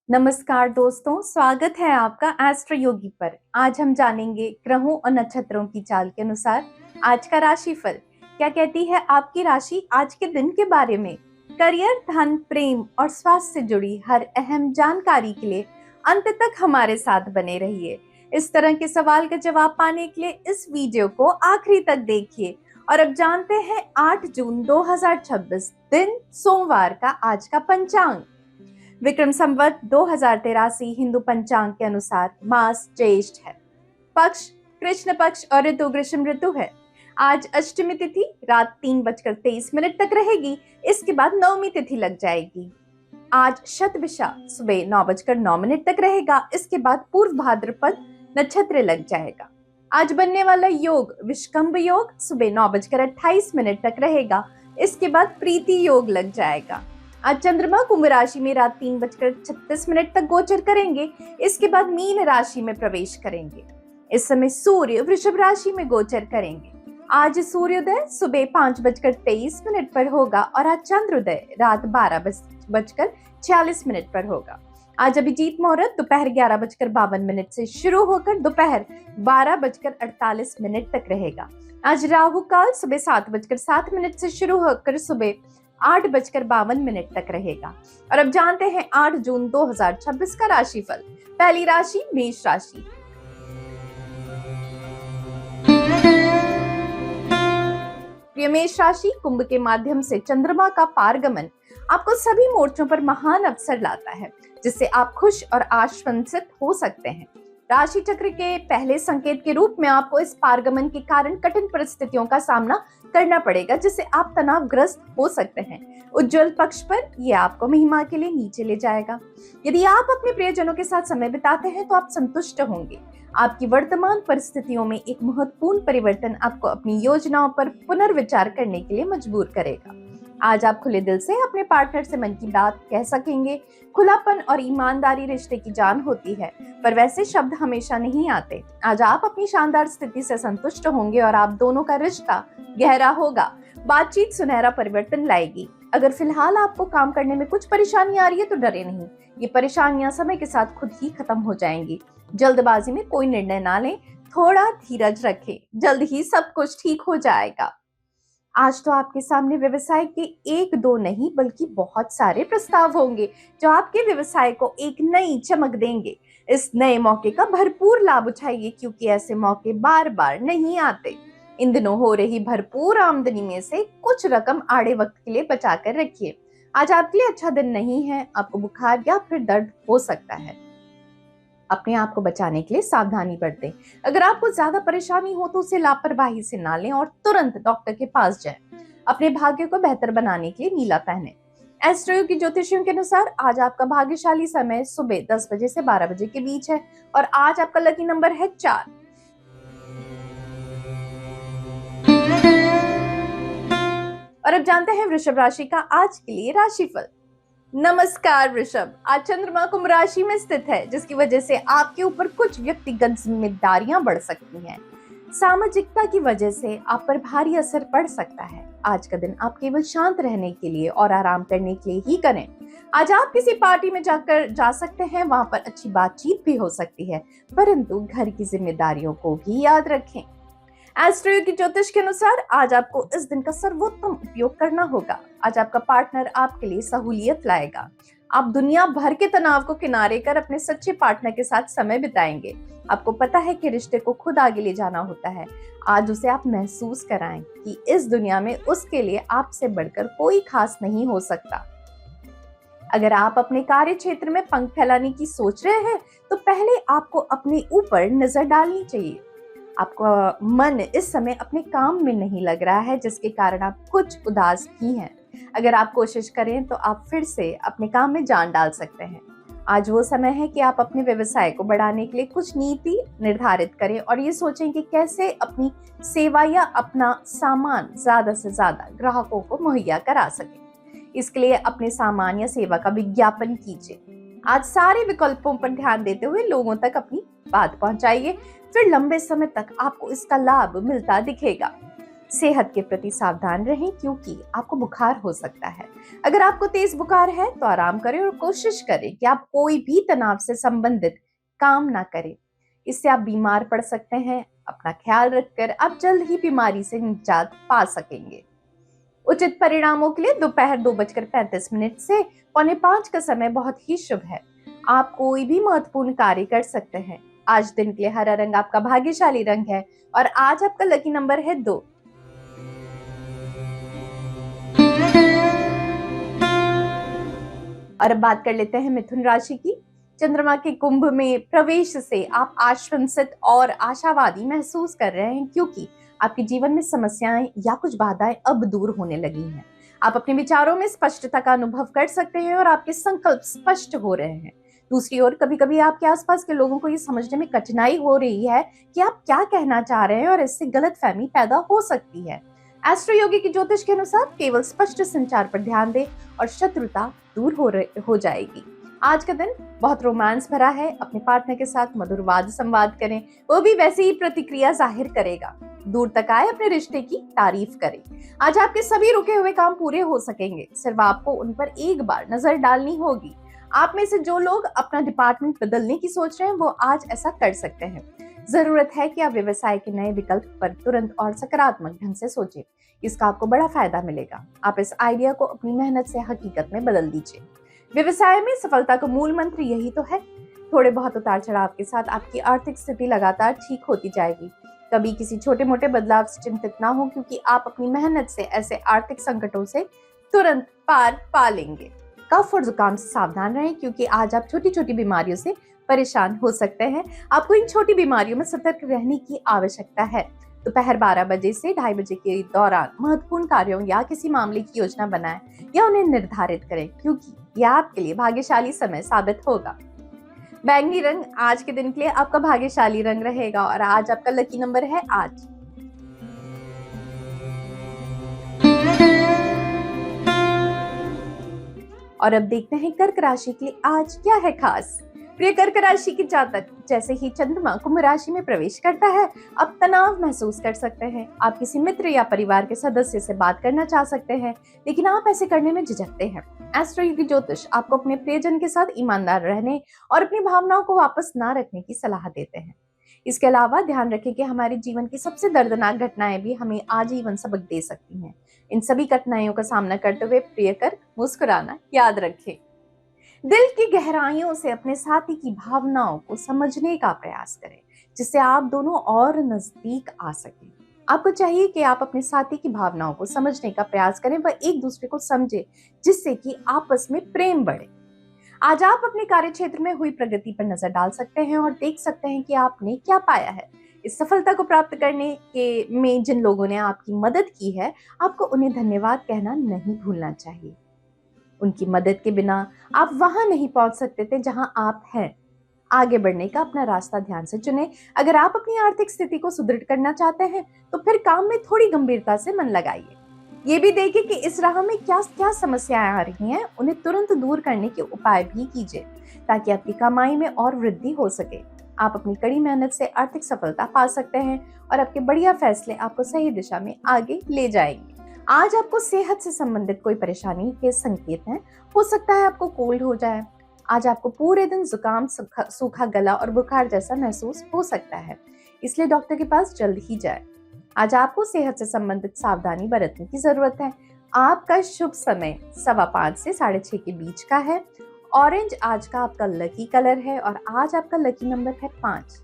नमस्कार दोस्तों, स्वागत है आपका एस्ट्रो योगी पर। आज हम जानेंगे ग्रहों और नक्षत्रों की चाल के अनुसार आज का राशिफल। क्या कहती है आपकी राशि आज के दिन के बारे में। करियर, धन, प्रेम और स्वास्थ्य से जुड़ी हर अहम जानकारी के लिए अंत तक हमारे साथ बने रहिए। इस तरह के सवाल का जवाब पाने के लिए इस वीडियो को आखिरी तक देखिए। और अब जानते हैं 8 जून 2026 दिन सोमवार का आज का पंचांग। विक्रम संवत 2083 हिंदू पंचांग के अनुसार मास ज्येष्ठ है, पक्ष कृष्ण पक्ष और ऋतु ग्रीष्म ऋतु है। आज अष्टमी तिथि रात 3:23 तक रहेगी। इसके बाद नवमी तिथि लग जाएगी। आज शतभिषा सुबह 9:09 तक रहेगा। इसके बाद पूर्व भाद्रपद नक्षत्र लग जाएगा। आज बनने वाला योग विषकंभ योग सुबह 9:28 तक रहेगा। इसके बाद प्रीति योग लग जाएगा। आज चंद्रमा कुंभ राशि में रात 3:36 तक गोचर करेंगे। इसके बाद मीन राशि में प्रवेश करेंगे। इस समय सूर्य वृषभ राशि में गोचर करेंगे। आज सूर्योदय सुबह 5:23 पर होगा और आज चंद्रोदय रात 12:46 पर होगा। आज अभिजीत मुहूर्त दोपहर 11:52 से शुरू होकर दोपहर 12:48 तक रहेगा। आज राहु काल सुबह 7:07 से शुरू होकर सुबह 8:52 तक रहेगा। और अब जानते हैं 8 जून 2026 का राशिफल। पहली राशि मेष राशि। प्रिय मेष राशि, कुंभ के माध्यम से चंद्रमा का पारगमन आपको सभी मोर्चों पर महान अवसर लाता है, जिससे आप खुश और आश्वसित हो सकते हैं। राशि चक्र के पहले संकेत के रूप में आपको इस पारगमन के कारण कठिन परिस्थितियों का सामना करना पड़ेगा, जिससे आप तनावग्रस्त हो सकते हैं। उज्जवल पक्ष पर यह आपको महिमा के लिए नीचे ले जाएगा। यदि आप अपने प्रियजनों के साथ समय बिताते हैं तो आप संतुष्ट होंगे। आपकी वर्तमान परिस्थितियों में एक महत्वपूर्ण परिवर्तन आपको अपनी योजनाओं पर पुनर्विचार करने के लिए मजबूर करेगा। आज आप खुले दिल से अपने पार्टनर से मन की बात कह सकेंगे। खुलापन और ईमानदारी रिश्ते की जान होती है, पर वैसे शब्द हमेशा नहीं आते। आज आप अपनी शानदार स्थिति से संतुष्ट होंगे और आप दोनों का रिश्ता गहरा होगा। बातचीत सुनहरा परिवर्तन लाएगी। अगर फिलहाल आपको काम करने में कुछ परेशानी आ रही है तो डरे नहीं। ये परेशानियां समय के साथ खुद ही खत्म हो जाएंगी। जल्दबाजी में कोई निर्णय ना लें, थोड़ा धीरज रखें, जल्द ही सब कुछ ठीक हो जाएगा। आज तो आपके सामने व्यवसाय के 1-2 नहीं बल्कि बहुत सारे प्रस्ताव होंगे, जो आपके व्यवसाय को एक नई चमक देंगे। इस नए मौके का भरपूर लाभ उठाइए, क्योंकि ऐसे मौके बार बार नहीं आते। इन दिनों हो रही भरपूर आमदनी में से कुछ रकम आड़े वक्त के लिए बचा कर रखिए। आज आपके लिए अच्छा दिन नहीं है। आपको बुखार या फिर दर्द हो सकता है। अपने आप को बचाने के लिए सावधानी बरतें। अगर आपको ज्यादा परेशानी हो तो उसे लापरवाही से ना लें और तुरंत डॉक्टर के पास जाएं। अपने भाग्य को बेहतर बनाने के लिए नीला पहनें। एस्ट्रो की ज्योतिषियों के अनुसार आज आपका भाग्यशाली समय सुबह 10 बजे से 12 बजे के बीच है और आज आपका लकी नंबर है 4। और अब जानते हैं वृषभ राशि का आज के लिए राशिफल। नमस्कार वृषभ, आज चंद्रमा कुंभ राशि में स्थित है, जिसकी वजह से आपके ऊपर कुछ व्यक्तिगत जिम्मेदारियां बढ़ सकती हैं। सामाजिकता की वजह से आप पर भारी असर पड़ सकता है। आज का दिन आप केवल शांत रहने के लिए और आराम करने के लिए ही करें। आज आप किसी पार्टी में जा सकते हैं, वहां पर अच्छी बातचीत भी हो सकती है, परंतु घर की जिम्मेदारियों को भी याद रखें। एस्ट्रो की ज्योतिष के अनुसार आज आपको इस दिन का सर्वोत्तम उपयोग करना होगा। आज आपका पार्टनर आपके लिए सहूलियत लाएगा। आप दुनिया भर के तनाव को किनारे कर अपने सच्चे पार्टनर के साथ समय बिताएंगे। आपको पता है कि रिश्ते को खुद आगे ले जाना होता है। आज उसे आप महसूस कराएं कि इस दुनिया में उसके लिए आपसे बढ़कर कोई खास नहीं हो सकता। अगर आप अपने कार्य क्षेत्र में पंख फैलाने की सोच रहे हैं तो पहले आपको अपने ऊपर नजर डालनी चाहिए। आपका मन इस समय अपने काम में नहीं लग रहा है, जिसके कारण आप कुछ उदास भी हैं। अगर आप कोशिश करें तो आप फिर से अपने काम में जान डाल सकते हैं। आज वो समय है कि आप अपने व्यवसाय को बढ़ाने के लिए कुछ नीति निर्धारित करें और ये सोचें कि कैसे अपनी सेवा या अपना सामान ज्यादा से ज्यादा ग्राहकों को मुहैया करा सकें। इसके लिए अपने सामान या सेवा का विज्ञापन कीजिए। आज सारे विकल्पों पर ध्यान देते हुए लोगों तक अपनी बात पहुंचाइए, फिर लंबे समय तक आपको इसका लाभ मिलता दिखेगा। सेहत के प्रति सावधान रहें क्योंकि आपको बुखार हो सकता है। अगर आपको तेज बुखार है तो आराम करें और कोशिश करें कि आप कोई भी तनाव से संबंधित काम ना करें। इससे आप बीमार पड़ सकते हैं। अपना ख्याल रखकर आप जल्द ही बीमारी से निजात पा सकेंगे। उचित परिणामों के लिए दोपहर 2:35 से 4:45 का समय बहुत ही शुभ है। आप कोई भी महत्वपूर्ण कार्य कर सकते हैं। आज दिन के लिए हरा रंग आपका भाग्यशाली रंग है और आज आपका लकी नंबर है 2। और अब बात कर लेते हैं मिथुन राशि की। चंद्रमा के कुंभ में प्रवेश से आप आश्वंसित और आशावादी महसूस कर रहे हैं क्योंकि आपके जीवन में समस्याएं या कुछ बाधाएं अब दूर होने लगी हैं। आप अपने विचारों में स्पष्टता का अनुभव कर सकते हैं और आपके संकल्प स्पष्ट हो रहे हैं। दूसरी ओर कभी कभी आपके आसपास के लोगों को ये समझने में कठिनाई हो रही है कि आप क्या कहना चाह रहे हैं और इससे गलतफहमी पैदा हो सकती है। एस्ट्रो योगी की ज्योतिष के अनुसार केवल स्पष्ट संचार पर ध्यान दें और शत्रुता दूर हो जाएगी। आज का दिन बहुत रोमांस भरा है। अपने पार्टनर के साथ मधुर वाद संवाद करें, वो भी वैसी ही प्रतिक्रिया जाहिर करेगा। दूर तक आए अपने रिश्ते की तारीफ करें। आज आपके सभी रुके हुए काम पूरे हो सकेंगे, सिर्फ आपको उन पर एक बार नजर डालनी होगी। आप में से जो लोग अपना डिपार्टमेंट बदलने की सोच रहे हैं वो आज ऐसा कर सकते हैं। जरूरत है कि आप व्यवसाय के नए विकल्प पर तुरंत और सकारात्मक ढंग से सोचें। इसका आपको बड़ा फायदा मिलेगा। आप इस आइडिया को अपनी मेहनत से हकीकत में बदल दीजिए। व्यवसाय में सफलता का मूल मंत्र यही तो है। थोड़े बहुत उतार चढ़ाव के साथ आपकी आर्थिक स्थिति लगातार ठीक होती जाएगी। कभी किसी छोटे मोटे बदलाव से चिंतित ना हो क्योंकि आप अपनी मेहनत से ऐसे आर्थिक संकटों से तुरंत पार पा लेंगे। कफ और जुकाम से सावधान रहें क्योंकि आज आप छोटी छोटी बीमारियों से परेशान हो सकते हैं। आपको इन छोटी बीमारियों में सतर्क रहने की आवश्यकता है। दोपहर 12 बजे से 2:30 के दौरान महत्वपूर्ण कार्यों या किसी मामले की योजना बनाएं या उन्हें निर्धारित करें क्योंकि यह आपके लिए भाग्यशाली समय साबित होगा। बैंगनी रंग आज के दिन के लिए आपका भाग्यशाली रंग रहेगा और आज आपका लकी नंबर है 8। और अब देखते हैं कर्क राशि के लिए आज क्या है खास। प्रिय कर्क राशि के जातक, जैसे ही चंद्रमा कुंभ राशि में प्रवेश करता है आप तनाव महसूस कर सकते हैं। आप किसी मित्र या परिवार के सदस्य से बात करना चाह सकते हैं लेकिन आप ऐसे करने में झिझकते हैं। एस्ट्रो योगी ज्योतिष आपको अपने प्रियजन के साथ ईमानदार रहने और अपनी भावनाओं को वापस ना रखने की सलाह देते हैं। इसके अलावा ध्यान रखें कि हमारे जीवन की सबसे दर्दनाक घटनाएं भी हमें आजीवन सबक दे सकती हैं। इन सभी कठिनाइयों का सामना करते हुए प्रिय कर्क मुस्कुराना याद रखें। दिल की गहराइयों से अपने साथी की भावनाओं को समझने का प्रयास करें जिससे आप दोनों और नजदीक आ सकें। आपको चाहिए कि आप अपने साथी की भावनाओं को समझने का प्रयास करें व एक दूसरे को समझें जिससे कि आपस में प्रेम बढ़े। आज आप अपने कार्य क्षेत्र में हुई प्रगति पर नजर डाल सकते हैं और देख सकते हैं कि आपने क्या पाया है। इस सफलता को प्राप्त करने के में जिन लोगों ने आपकी मदद की है आपको उन्हें धन्यवाद कहना नहीं भूलना चाहिए। उनकी मदद के बिना आप वहां नहीं पहुंच सकते थे जहां आप हैं। आगे बढ़ने का अपना रास्ता ध्यान से चुनें। अगर आप अपनी आर्थिक स्थिति को सुदृढ़ करना चाहते हैं तो फिर काम में थोड़ी गंभीरता से मन लगाइए। ये भी देखिए कि इस राह में क्या क्या समस्याएं आ रही हैं, उन्हें तुरंत दूर करने के उपाय भी कीजिए ताकि आपकी कमाई में और वृद्धि हो सके। आप अपनी कड़ी मेहनत से आर्थिक सफलता पा सकते हैं और आपके बढ़िया फैसले आपको सही दिशा में आगे ले जाएंगे। आज आपको सेहत से संबंधित कोई परेशानी के संकेत हैं। हो सकता है आपको कोल्ड हो जाए। आज आपको पूरे दिन जुकाम, सूखा गला और बुखार जैसा महसूस हो सकता है, इसलिए डॉक्टर के पास जल्द ही जाए। आज आपको सेहत से संबंधित सावधानी बरतने की जरूरत है। आपका शुभ समय 5:15 से 6:30 के बीच का है। ऑरेंज आज का आपका लकी कलर है और आज आपका लकी नंबर है 5।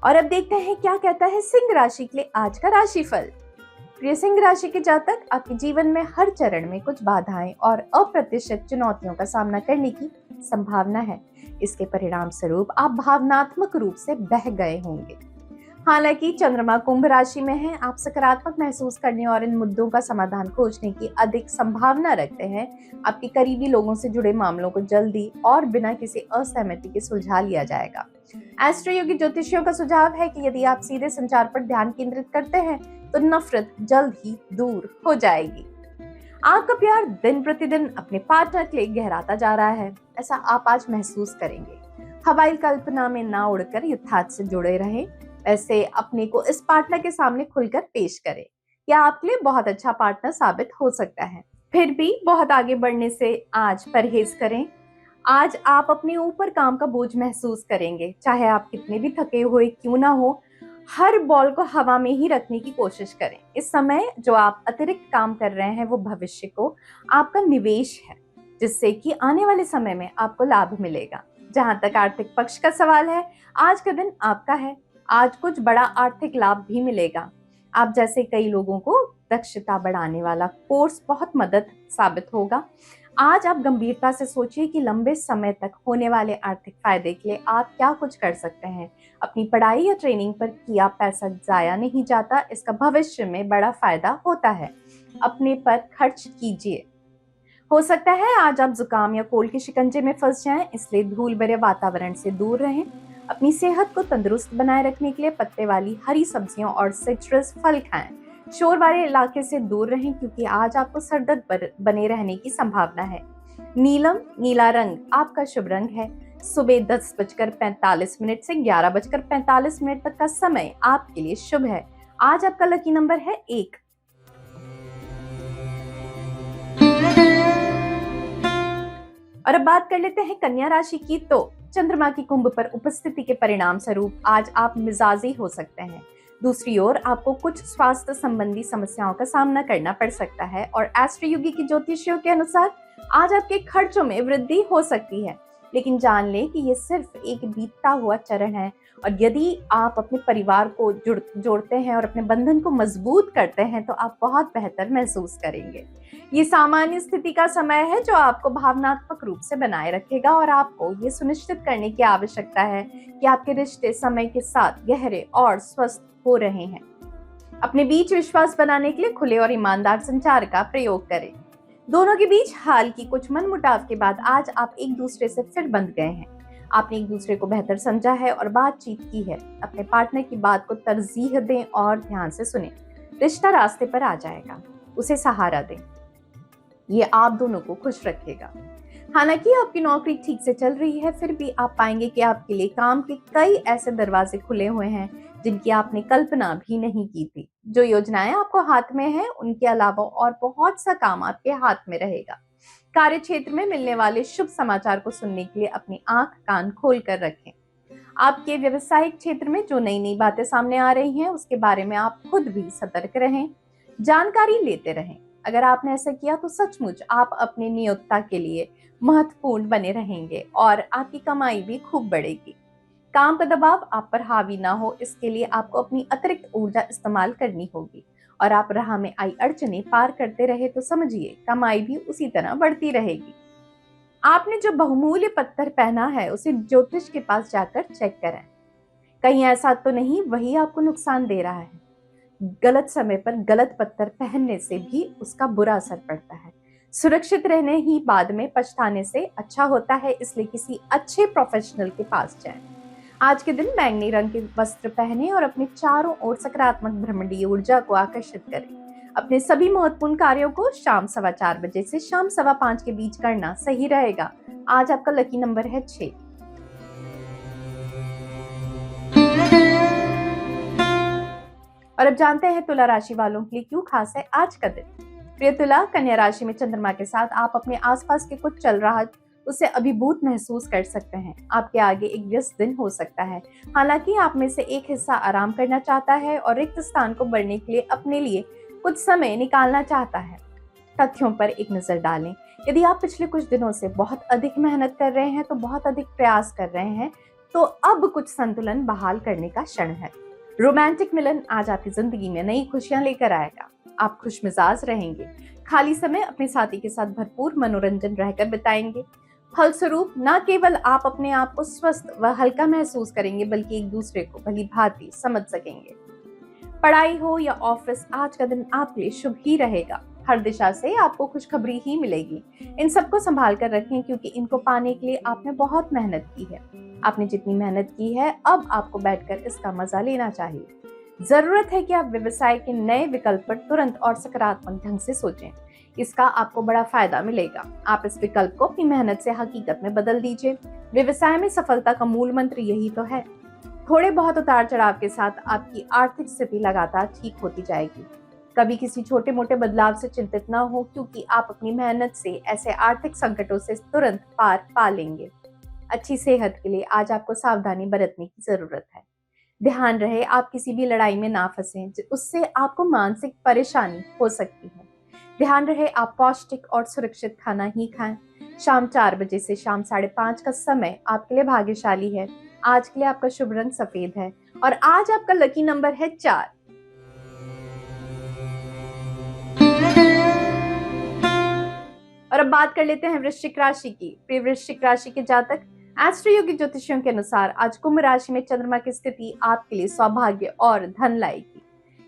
और अब देखते हैं क्या कहता है सिंह राशि के लिए आज का राशिफल। प्रिय सिंह राशि के जातक, आपके जीवन में हर चरण में कुछ बाधाएं और अप्रत्याशित चुनौतियों का सामना करने की संभावना है। इसके परिणाम स्वरूप आप भावनात्मक रूप से बह गए होंगे। हालांकि चंद्रमा कुंभ राशि में है, आप सकारात्मक महसूस करने और इन मुद्दों का समाधान खोजने की अधिक संभावना रखते हैं। आपके करीबी लोगों से जुड़े मामलों को जल्दी और बिना किसी असहमति के सुलझा लिया जाएगा। एस्ट्रो योगी ज्योतिषियों का सुझाव है कि यदि आप सीधे संचार पर ध्यान केंद्रित करते हैं तो नफरत जल्द ही दूर हो जाएगी। आपका प्यार दिन प्रतिदिन अपने पार्टनर के लिए गहराता जा रहा है, ऐसा आप आज महसूस करेंगे। हवाई कल्पना में ना उड़कर यथार्थ से जुड़े रहें। ऐसे अपने को इस पार्टनर के सामने खुलकर पेश करें। यह आपके लिए बहुत अच्छा पार्टनर साबित हो सकता है। फिर भी बहुत आगे बढ़ने से आज परहेज करें। आज आप अपने ऊपर काम का बोझ महसूस करेंगे, चाहे आप कितने भी थके हुए क्यों ना हो। हर बॉल को हवा में ही रखने की कोशिश करें। इस समय जो आप अतिरिक्त काम कर रहे हैं वो भविष्य को आपका निवेश है, जिससे कि आने वाले समय में आपको लाभ मिलेगा। जहां तक आर्थिक पक्ष का सवाल है, आज का दिन आपका है। आज कुछ बड़ा आर्थिक लाभ भी मिलेगा। आप जैसे कई लोगों को दक्षता बढ़ाने वाला कोर्स बहुत मदद साबित होगा। आज आप गंभीरता से सोचिए कि लंबे समय तक होने वाले आर्थिक फायदे के लिए आप क्या कुछ कर सकते हैं। अपनी पढ़ाई या ट्रेनिंग पर किया पैसा जाया नहीं जाता, इसका भविष्य में बड़ा फायदा होता है। अपने पर खर्च कीजिए। हो सकता है आज आप जुकाम या कोल्ड के शिकंजे में फंस जाएं, इसलिए धूल भरे वातावरण से दूर रहें। अपनी सेहत को तंदुरुस्त बनाए रखने के लिए पत्ते वाली हरी सब्जियां और सिट्रस फल खाएं। शोर वाले इलाके से दूर रहें, क्योंकि आज आपको सरदर्द बने रहने की संभावना है। नीला रंग आपका शुभ रंग है। सुबह 10:45 से 11:45 तक का समय आपके लिए शुभ है। आज आपका लकी नंबर है 1। और अब बात कर लेते हैं कन्या राशि की। तो चंद्रमा की कुंभ पर उपस्थिति के परिणाम स्वरूप आज आप मिजाजी हो सकते हैं। दूसरी ओर आपको कुछ स्वास्थ्य संबंधी समस्याओं का सामना करना पड़ सकता है और एस्ट्रो युगी की ज्योतिषियों के अनुसार आज आपके खर्चों में वृद्धि हो सकती है। लेकिन जान लें कि ये सिर्फ एक बीतता हुआ चरण है, और यदि आप अपने परिवार को जोड़ते हैं और अपने बंधन को मजबूत करते हैं तो आप बहुत बेहतर महसूस करेंगे। ये सामान्य स्थिति का समय है जो आपको भावनात्मक रूप से बनाए रखेगा, और आपको ये सुनिश्चित करने की आवश्यकता है कि आपके रिश्ते समय के साथ गहरे और स्वस्थ हो रहे हैं। अपने बीच विश्वास बनाने के लिए खुले और ईमानदार संचार का प्रयोग करें। दोनों के बीच हाल की कुछ मनमुटाव के बाद आज आप एक दूसरे से फिर बंध गए हैं। आपने एक दूसरे को बेहतर समझा है और बातचीत की है। अपने पार्टनर की बात को तरजीह दें और ध्यान से सुनें। रिश्ता रास्ते पर आ जाएगा, उसे सहारा दें। ये आप दोनों को खुश रखेगा। हालांकि आपकी नौकरी ठीक से चल रही है, फिर भी आप पाएंगे कि आपके लिए काम के कई ऐसे दरवाजे खुले हुए हैं जिनकी आपने कल्पना भी नहीं की थी। जो योजनाएं आपको हाथ में है, उनके अलावा और बहुत सा काम आपके हाथ में रहेगा। कार्य क्षेत्र में मिलने वाले शुभ समाचार को सुनने के लिए अपनी आंख कान खोल कर रखें। आपके व्यवसायिक क्षेत्र में जो नई नई बातें सामने आ रही हैं, उसके बारे में आप खुद भी सतर्क रहें, जानकारी लेते रहें। अगर आपने ऐसा किया तो सचमुच आप अपने नियोक्ता के लिए महत्वपूर्ण बने रहेंगे और आपकी कमाई भी खूब बढ़ेगी। काम का दबाव आप पर हावी ना हो, इसके लिए आपको अपनी अतिरिक्त ऊर्जा इस्तेमाल करनी होगी। और आप राह में आई अड़चने पार करते रहे तो समझिए कमाई भी उसी तरह बढ़ती रहेगी। आपने जो बहुमूल्य पत्थर पहना है उसे ज्योतिष के पास जाकर चेक करें। कहीं ऐसा तो नहीं वही आपको नुकसान दे रहा है। गलत समय पर गलत पत्थर पहनने से भी उसका बुरा असर पड़ता है। सुरक्षित रहने ही बाद में पछताने से अच्छा होता है, इसलिए किसी अच्छे प्रोफेशनल के पास जाएं। आज के दिन बैंगनी रंग के वस्त्र पहने और अपने चारों ओर सकारात्मक ब्रह्मांडीय ऊर्जा को आकर्षित करें। अपने सभी महत्वपूर्ण कार्यों को शाम 4:15 बजे से शाम 5:15 के बीच करना सही रहेगा। आज आपका लकी नंबर है 6। और अब जानते हैं तुला राशि वालों के लिए क्यों खास है आज का दिन। प्रिय तुला, कन्या राशि में चंद्रमा के साथ आप अपने आसपास के कुछ चल रहा उसे अभिभूत महसूस कर सकते हैं। आपके आगे एक व्यस्त दिन हो सकता है। हालांकि आप में से एक हिस्सा आराम करना चाहता है और रिक्त स्थान को भरने के लिए अपने लिए कुछ समय निकालना चाहता है। तथ्यों पर एक नजर डालें। यदि आप पिछले कुछ दिनों से बहुत अधिक मेहनत कर रहे हैं, तो बहुत अधिक प्रयास कर रहे हैं, तो अब कुछ संतुलन बहाल करने का क्षण है। रोमांटिक मिलन आज आपकी जिंदगी में नई खुशियां लेकर आएगा। आप खुश मिजाज रहेंगे। खाली समय अपने साथी के साथ भरपूर मनोरंजन रहकर बिताएंगे। फलस्वरूप न केवल आप अपने आप को स्वस्थ व हल्का महसूस करेंगे, बल्कि एक दूसरे को भली भांति समझ सकेंगे। पढ़ाई हो या ऑफिस, आज का दिन आपके लिए शुभ ही रहेगा। हर दिशा से आपको खुशखबरी ही मिलेगी। इन सबको संभाल कर रखें, क्योंकि इनको पाने के लिए आपने बहुत मेहनत की है। आपने जितनी मेहनत की है, अब आपको बैठकर इसका मजा लेना चाहिए। जरूरत है कि आप व्यवसाय के नए विकल्प पर तुरंत और सकारात्मक ढंग से सोचें। इसका आपको बड़ा फायदा मिलेगा। आप इस विकल्प को अपनी मेहनत से हकीकत में बदल दीजिए। व्यवसाय में सफलता का मूल मंत्र यही तो है। थोड़े बहुत उतार चढ़ाव के साथ आपकी आर्थिक स्थिति लगातार ठीक होती जाएगी। कभी किसी छोटे मोटे बदलाव से चिंतित न हो, क्योंकि आप अपनी मेहनत से ऐसे आर्थिक संकटों से तुरंत पार पा लेंगे। अच्छी सेहत के लिए आज आपको सावधानी बरतने की जरूरत है। ध्यान रहे आप किसी भी लड़ाई में ना फंसें, उससे आपको मानसिक परेशानी हो सकती है। ध्यान रहे आप पौष्टिक और सुरक्षित खाना ही खाएं। शाम 4 बजे से शाम 5:30 का समय आपके लिए भाग्यशाली है। आज के लिए आपका शुभ रंग सफेद है और आज आपका लकी नंबर है 4। और अब बात कर लेते हैं वृश्चिक राशि की। प्रिय वृश्चिक राशि के जातक, एस्ट्रो योगी ज्योतिषियों के अनुसार आज कुंभ राशि में चंद्रमा की स्थिति आपके लिए सौभाग्य और धन लाएगी।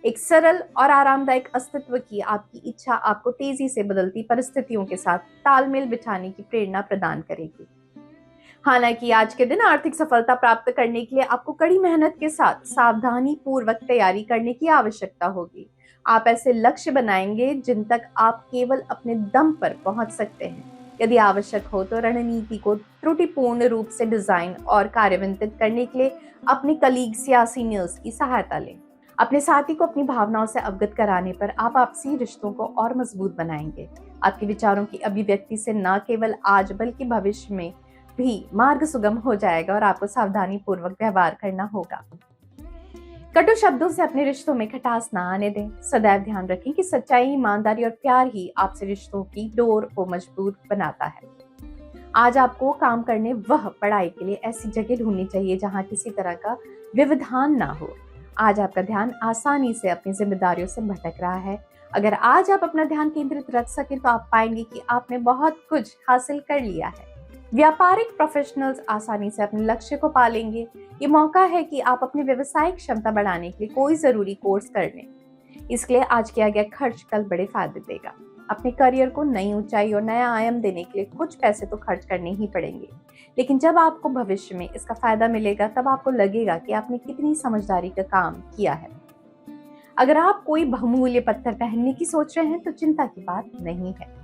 एक सरल और आरामदायक अस्तित्व की आपकी इच्छा आपको तेजी से बदलती परिस्थितियों के साथ तालमेल बिठाने की प्रेरणा प्रदान करेगी। हालांकि आज के दिन आर्थिक सफलता प्राप्त करने के लिए आपको कड़ी मेहनत के साथ सावधानी पूर्वक तैयारी करने की आवश्यकता होगी। आप ऐसे लक्ष्य बनाएंगे जिन तक आप केवल अपने दम पर पहुंच सकते हैं। यदि आवश्यक हो तो रणनीति को त्रुटिपूर्ण रूप से डिजाइन और कार्यान्वित करने के लिए अपने कलीग्स या सीनियर्स की सहायता लें। अपने साथी को अपनी भावनाओं से अवगत कराने पर आप आपसी रिश्तों को और मजबूत बनाएंगे। आपके विचारों की अभिव्यक्ति से न केवल आज बल्कि भविष्य में भी मार्ग सुगम हो जाएगा और आपको सावधानी पूर्वक व्यवहार करना होगा। कटु शब्दों से अपने रिश्तों में खटास ना आने दें। सदैव ध्यान रखें कि सच्चाई, ईमानदारी और प्यार ही आपसे रिश्तों की डोर को मजबूत बनाता है। आज आपको काम करने वह पढ़ाई के लिए ऐसी जगह ढूंढनी चाहिए जहां किसी तरह का व्यवधान ना हो। आज आपका ध्यान आसानी से अपनी जिम्मेदारियों से भटक रहा है। अगर आज आप अपना ध्यान केंद्रित रख सकें तो आप पाएंगे कि आपने बहुत कुछ हासिल कर लिया है। व्यापारिक प्रोफेशनल्स आसानी से अपने लक्ष्य को पा लेंगे। ये मौका है कि आप अपनी व्यवसायिक क्षमता बढ़ाने के लिए कोई जरूरी कोर्स कर लें। इसके लिए आज किया गया खर्च कल बड़े फायदे देगा। अपने करियर को नई ऊंचाई और नया आयाम देने के लिए कुछ पैसे तो खर्च करने ही पड़ेंगे, लेकिन जब आपको भविष्य में इसका फायदा मिलेगा तब आपको लगेगा कि आपने कितनी समझदारी का काम किया है। अगर आप कोई बहुमूल्य पत्थर पहनने की सोच रहे हैं तो चिंता की बात नहीं है।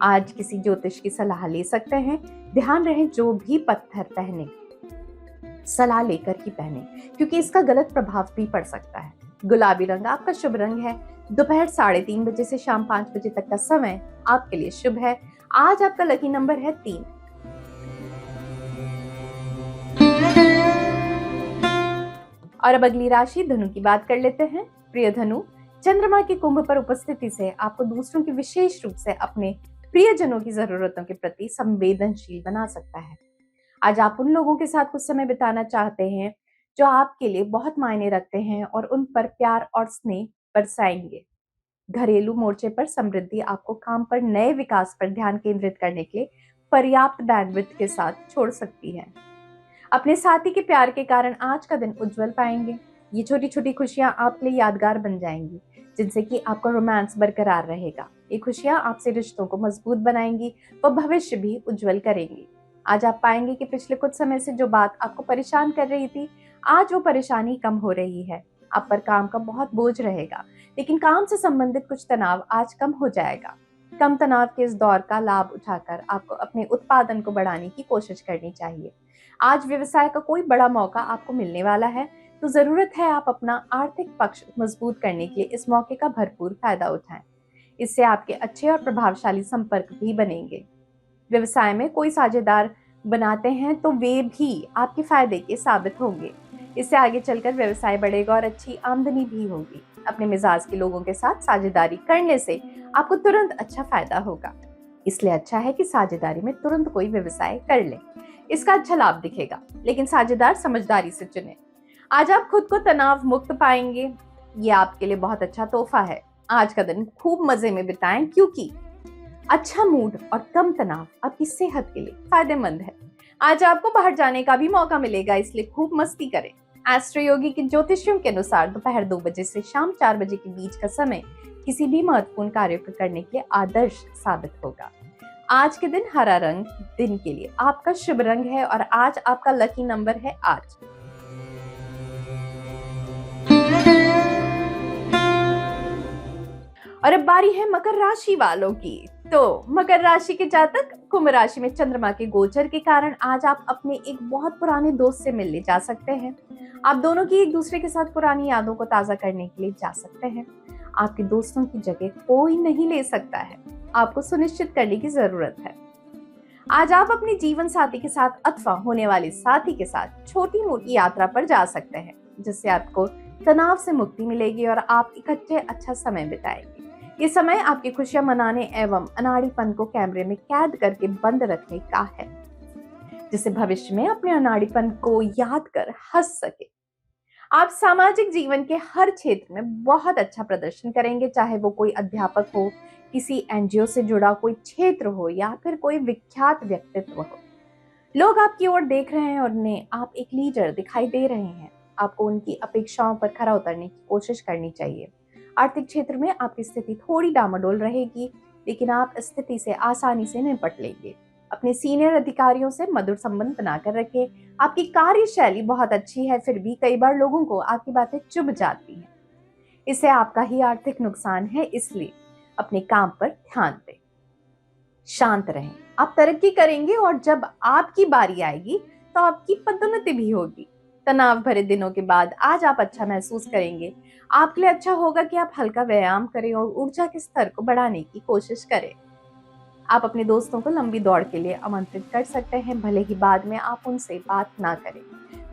आज किसी ज्योतिष की सलाह ले सकते हैं। ध्यान रहे जो भी पत्थर पहने सलाह लेकर ही पहने, क्योंकि इसका गलत प्रभाव भी पड़ सकता है। गुलाबी रंग आपका शुभ रंग है। दोपहर 3:30 बजे से शाम 5 बजे तक का समय आपके लिए शुभ है। आज आपका लकी नंबर है 3। और अब अगली राशि धनु की बात कर लेते हैं। प्रिय धनु, चंद्रमा की कुंभ पर उपस्थिति से आपको दूसरों की विशेष रूप से अपने प्रियजनों की जरूरतों के प्रति संवेदनशील बना सकता है। आज आप उन लोगों के साथ कुछ समय बिताना चाहते हैं जो आपके लिए बहुत मायने रखते हैं और उन पर प्यार और स्नेह बरसाएंगे। घरेलू मोर्चे पर समृद्धि आपको काम पर नए विकास पर ध्यान केंद्रित करने के लिए पर्याप्त बैंडविड्थ के साथ छोड़ सकती है। अपने साथी के प्यार के कारण आज का दिन उज्जवल पाएंगे। ये छोटी छोटी खुशियां आपके लिए यादगार बन जाएंगी, जिनसे कि आपका रोमांस बरकरार रहेगा। ये खुशियां आपसे रिश्तों को मजबूत बनाएंगी व भविष्य भी उज्जवल करेंगी। आज आप पाएंगे कि पिछले कुछ समय से जो बात आपको परेशान कर रही थी, आज वो परेशानी कम हो रही है। आप पर काम का बहुत बोझ रहेगा, लेकिन काम से संबंधित कुछ तनाव आज कम हो जाएगा। कम तनाव के इस दौर का लाभ उठाकर आपको अपने उत्पादन को बढ़ाने की कोशिश करनी चाहिए। आज व्यवसाय का कोई बड़ा मौका आपको मिलने वाला है, तो जरूरत है आप अपना आर्थिक पक्ष मजबूत करने के लिए इस मौके का भरपूर फायदा उठाएं। इससे आपके अच्छे और प्रभावशाली संपर्क भी बनेंगे। व्यवसाय में कोई साझेदार बनाते हैं तो वे भी आपके फायदे के साबित होंगे। इससे आगे चलकर व्यवसाय बढ़ेगा और अच्छी आमदनी भी होगी। अपने मिजाज के लोगों के साथ साझेदारी करने से आपको तुरंत अच्छा फायदा होगा। इसलिए अच्छा है कि साझेदारी में तुरंत कोई व्यवसाय कर ले, इसका अच्छा लाभ दिखेगा, लेकिन साझेदार समझदारी से चुने। आज आप खुद को तनाव मुक्त पाएंगे। ये आपके लिए बहुत अच्छा तोहफा है। आज का दिन खूब मजे में बिताएं, क्योंकि अच्छा मूड और कम तनाव आपकी सेहत के लिए फायदेमंद है। आज आपको बाहर जाने का भी मौका मिलेगा, इसलिए खूब मस्ती करें। एस्ट्रो योगी के ज्योतिषियों के अनुसार दोपहर 2 बजे से शाम 4 बजे के बीच का समय किसी भी महत्वपूर्ण कार्य को करने के लिए आदर्श साबित होगा। आज के दिन हरा रंग दिन के लिए आपका शुभ रंग है और आज आपका लकी नंबर है 8। और अब बारी है मकर राशि वालों की। तो मकर राशि के जातक, कुंभ राशि में चंद्रमा के गोचर के कारण आज आप अपने एक बहुत पुराने दोस्त से मिलने जा सकते हैं। आप दोनों की एक दूसरे के साथ पुरानी यादों को ताजा करने के लिए जा सकते हैं। आपके दोस्तों की जगह कोई नहीं ले सकता है, आपको सुनिश्चित करने की जरूरत है। आज आप अपने जीवन साथी के साथ अथवा होने वाले साथी के साथ छोटी मोटी यात्रा पर जा सकते हैं, जिससे आपको तनाव से मुक्ति मिलेगी और आप इकट्ठे अच्छा समय बिताएंगे। ये समय आपकी खुशियां मनाने एवं अनाड़ीपन को कैमरे में कैद करके बंद रखने का है, जिससे भविष्य में अपने अनाड़ीपन को याद कर हंस सके। आप सामाजिक जीवन के हर क्षेत्र में बहुत अच्छा प्रदर्शन करेंगे, चाहे वो कोई अध्यापक हो, किसी एनजीओ से जुड़ा कोई क्षेत्र हो या फिर कोई विख्यात व्यक्तित्व हो। लोग आपकी ओर देख रहे हैं और उन्हें आप एक लीडर दिखाई दे रहे हैं। आपको उनकी अपेक्षाओं पर खरा उतरने की कोशिश करनी चाहिए। आर्थिक क्षेत्र में आपकी स्थिति थोड़ी डामाडोल रहेगी, लेकिन आप स्थिति से आसानी से निपट लेंगे। अपने सीनियर अधिकारियों से मधुर संबंध बनाकर रखें। आपकी कार्यशैली बहुत अच्छी है, फिर भी कई बार लोगों को आपकी बातें चुभ जाती हैं। इससे आपका ही आर्थिक नुकसान है, इसलिए अपने काम पर ध्यान दें, शांत रहें। आप तरक्की करेंगे और जब आपकी बारी आएगी तो आपकी पदोन्नति भी होगी। तनाव भरे दिनों के बाद आज आप अच्छा महसूस करेंगे। आपके लिए अच्छा होगा कि आप हल्का व्यायाम करें और ऊर्जा के स्तर को बढ़ाने की कोशिश करें। आप अपने दोस्तों को लंबी दौड़ के लिए आमंत्रित कर सकते हैं, भले ही बाद में आप उनसे बात ना करें।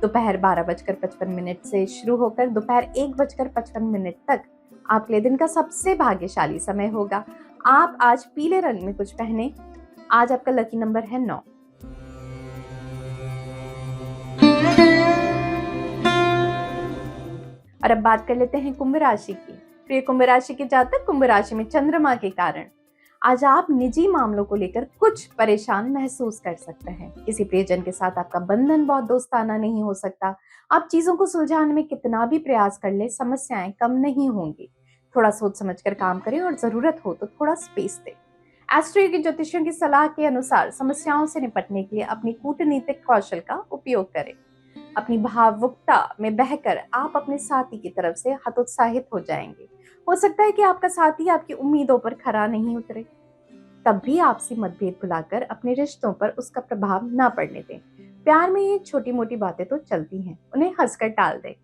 दोपहर 12:55 से शुरू होकर दोपहर 1:55 तक आपके लिए दिन का सबसे भाग्यशाली समय होगा। आप आज पीले रंग में कुछ पहने। आज आपका लकी नंबर है 9। और अब बात कर लेते हैं कुंभ राशि की। प्रिय कुंभ राशि के जातक, कुंभ राशि में चंद्रमा के कारण आज आप निजी मामलों को लेकर कुछ परेशान महसूस कर सकते हैं। किसी प्रियजन के साथ आपका बंधन बहुत दोस्ताना नहीं हो सकता। आप चीजों को सुलझाने में कितना भी प्रयास कर ले, समस्याएं कम नहीं होंगी। थोड़ा सोच समझकर काम करें और जरूरत हो तो थोड़ा स्पेस दें। एस्ट्रो की ज्योतिषियों की सलाह के अनुसार समस्याओं से निपटने के लिए अपनी कूटनीतिक कौशल का उपयोग करें। अपनी भावुकता में बहकर आप अपने साथी की तरफ से हतोत्साहित हो जाएंगे। हो सकता है कि आपका साथी आपकी उम्मीदों पर खरा नहीं उतरे, तब भी आपसी मतभेद भुलाकर अपने रिश्तों पर उसका प्रभाव ना पड़ने दें। प्यार में ये छोटी मोटी बातें तो चलती हैं, उन्हें हंसकर टाल दें।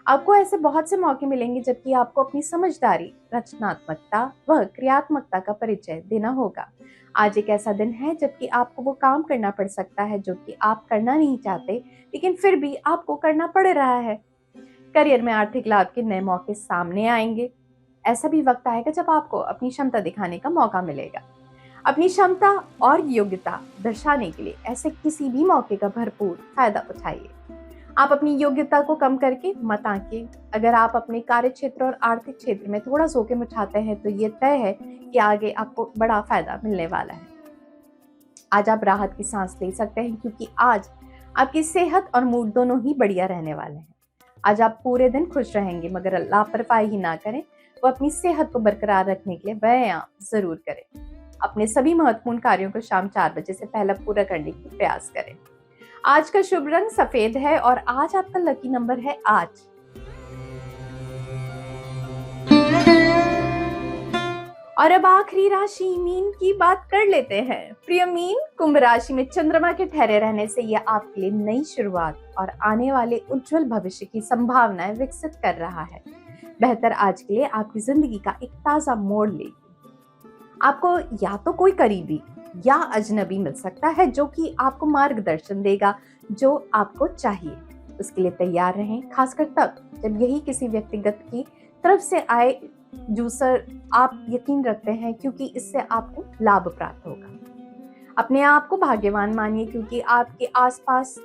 आपको ऐसे बहुत से मौके मिलेंगे जबकि आपको अपनी समझदारी, रचनात्मकता व क्रियात्मकता का परिचय देना होगा। आज एक ऐसा दिन है जबकि आपको वो काम करना पड़ सकता है जो कि आप करना नहीं चाहते, लेकिन फिर भी आपको करना पड़ रहा है। करियर में आर्थिक लाभ के नए मौके सामने आएंगे। ऐसा भी वक्त आएगा जब आपको अपनी क्षमता दिखाने का मौका मिलेगा। अपनी क्षमता और योग्यता दर्शाने के लिए ऐसे किसी भी मौके का भरपूर फायदा उठाइए। आप अपनी योग्यता को कम करके मत आंकिए। अगर आप अपने कार्य क्षेत्र और आर्थिक क्षेत्र में थोड़ा जोखिम उठाते हैं तो ये तय है कि आगे आपको बड़ा फायदा मिलने वाला है। आज आप राहत की सांस ले सकते हैं क्योंकि आज आपकी सेहत और मूड दोनों ही बढ़िया रहने वाले हैं। आज आप पूरे दिन खुश रहेंगे, मगर लापरवाही ना करें। वो अपनी सेहत को बरकरार रखने के लिए व्यायाम जरूर करें। अपने सभी महत्वपूर्ण कार्यों को शाम 4 बजे से पहले पूरा करने की प्रयास करें। आज का शुभ रंग सफेद है और आज आपका लकी नंबर है 8। और अब आखिरी राशि मीन की बात कर लेते हैं। प्रिय मीन, कुंभ राशि में चंद्रमा के ठहरे रहने से यह आपके लिए नई शुरुआत और आने वाले उज्जवल भविष्य की संभावनाएं विकसित कर रहा है। बेहतर आज के लिए आपकी जिंदगी का एक ताजा मोड़ लेगी। आपको या तो कोई करीबी या अजनबी मिल सकता है जो कि आपको मार्गदर्शन देगा जो आपको चाहिए। उसके लिए तैयार रहें, खासकर तब जब यही किसी व्यक्तिगत की तरफ से आए जूसर आप यकीन रखते हैं, क्योंकि इससे आपको लाभ प्राप्त होगा। अपने आप को भाग्यवान मानिए क्योंकि आपके आसपास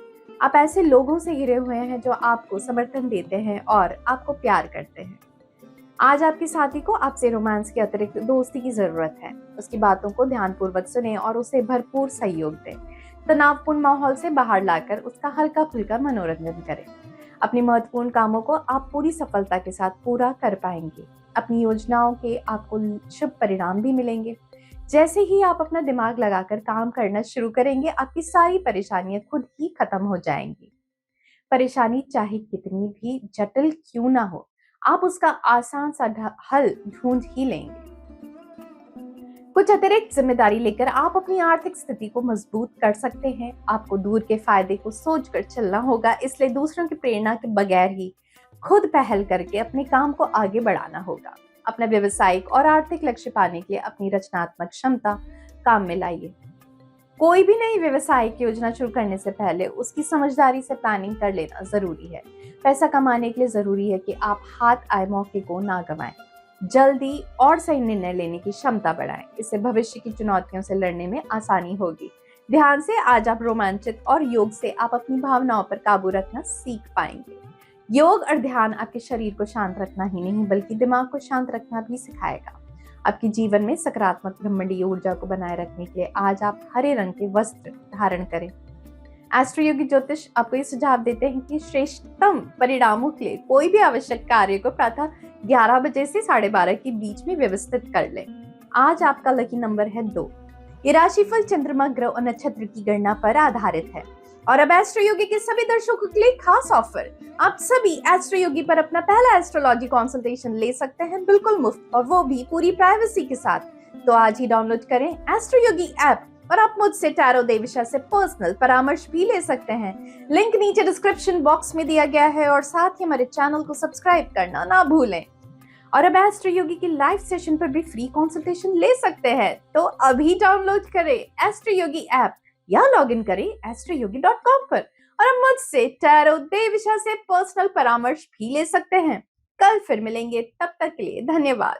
आप ऐसे लोगों से घिरे हुए हैं जो आपको समर्थन देते हैं और आपको प्यार करते हैं। आज आपके साथी को आपसे रोमांस के अतिरिक्त दोस्ती की जरूरत है। उसकी बातों को ध्यानपूर्वक सुनें और उसे भरपूर सहयोग दें। तनावपूर्ण माहौल से बाहर लाकर उसका हल्का फुल्का मनोरंजन करें। अपने महत्वपूर्ण कामों को आप पूरी सफलता के साथ पूरा कर पाएंगे। अपनी योजनाओं के आपको शुभ परिणाम भी मिलेंगे। जैसे ही आप अपना दिमाग लगाकर काम करना शुरू करेंगे, आपकी सारी परेशानियां खुद ही खत्म हो जाएंगी। परेशानी चाहे कितनी भी जटिल क्यों ना हो, आप उसका आसान सा हल ढूंढ ही लेंगे। कुछ अतिरिक्त जिम्मेदारी लेकर आप अपनी आर्थिक स्थिति को मजबूत कर सकते हैं। आपको दूर के फायदे को सोचकर चलना होगा, इसलिए दूसरों की प्रेरणा के बगैर ही खुद पहल करके अपने काम को आगे बढ़ाना होगा। अपना व्यवसायिक और आर्थिक लक्ष्य पाने के लिए अपनी रचनात्मक क्षमता काम में लाइए। कोई भी नई व्यवसायिक योजना शुरू करने से पहले उसकी समझदारी से प्लानिंग कर लेना जरूरी है। पैसा कमाने के लिए जरूरी है कि आप हाथ आए मौके को ना गंवाएं। जल्दी और सही निर्णय लेने की क्षमता बढ़ाएं। इससे भविष्य की चुनौतियों से लड़ने में आसानी होगी। ध्यान से, आज आप रोमांचित और योग से आप अपनी भावनाओं पर काबू रखना सीख पाएंगे। योग और ध्यान आपके शरीर को शांत रखना ही नहीं बल्कि दिमाग को शांत रखना भी सिखाएगा। आपके जीवन में सकारात्मक ब्रह्मांडीय ऊर्जा को बनाए रखने के लिए आज आप हरे रंग के वस्त्र धारण करें। एस्ट्रो योगी ज्योतिष आपको ये सुझाव देते हैं कि श्रेष्ठतम परिणामों के लिए कोई भी आवश्यक कार्य को प्रातः 11 बजे से 12:30 के बीच में व्यवस्थित कर लें। आज आपका लकी नंबर है 2। ये राशिफल चंद्रमा, ग्रह और नक्षत्र की गणना पर आधारित है। और अब एस्ट्रो योगी के सभी दर्शकों के लिए खास ऑफर। आप सभी एस्ट्रो योगी पर अपना पहला एस्ट्रोलॉजी कंसल्टेशन ले सकते हैं बिल्कुल मुफ्त, और वो भी पूरी प्राइवेसी के साथ। तो आज ही डाउनलोड करें एस्ट्रो योगी ऐप और आप मुझसे टैरो देविशा से पर्सनल परामर्श भी ले सकते हैं। लिंक नीचे डिस्क्रिप्शन बॉक्स में दिया गया है, और साथ ही हमारे चैनल को सब्सक्राइब करना ना भूलें। और अब एस्ट्रो योगी की लाइव सेशन पर भी फ्री कंसल्टेशन ले सकते हैं। तो अभी डाउनलोड करें एस्ट्रो योगी ऐप या लॉग इन करें astroyogi.com पर, और अब मुझसे टैरो देविशा से पर्सनल परामर्श भी ले सकते हैं। कल फिर मिलेंगे, तब तक के लिए धन्यवाद।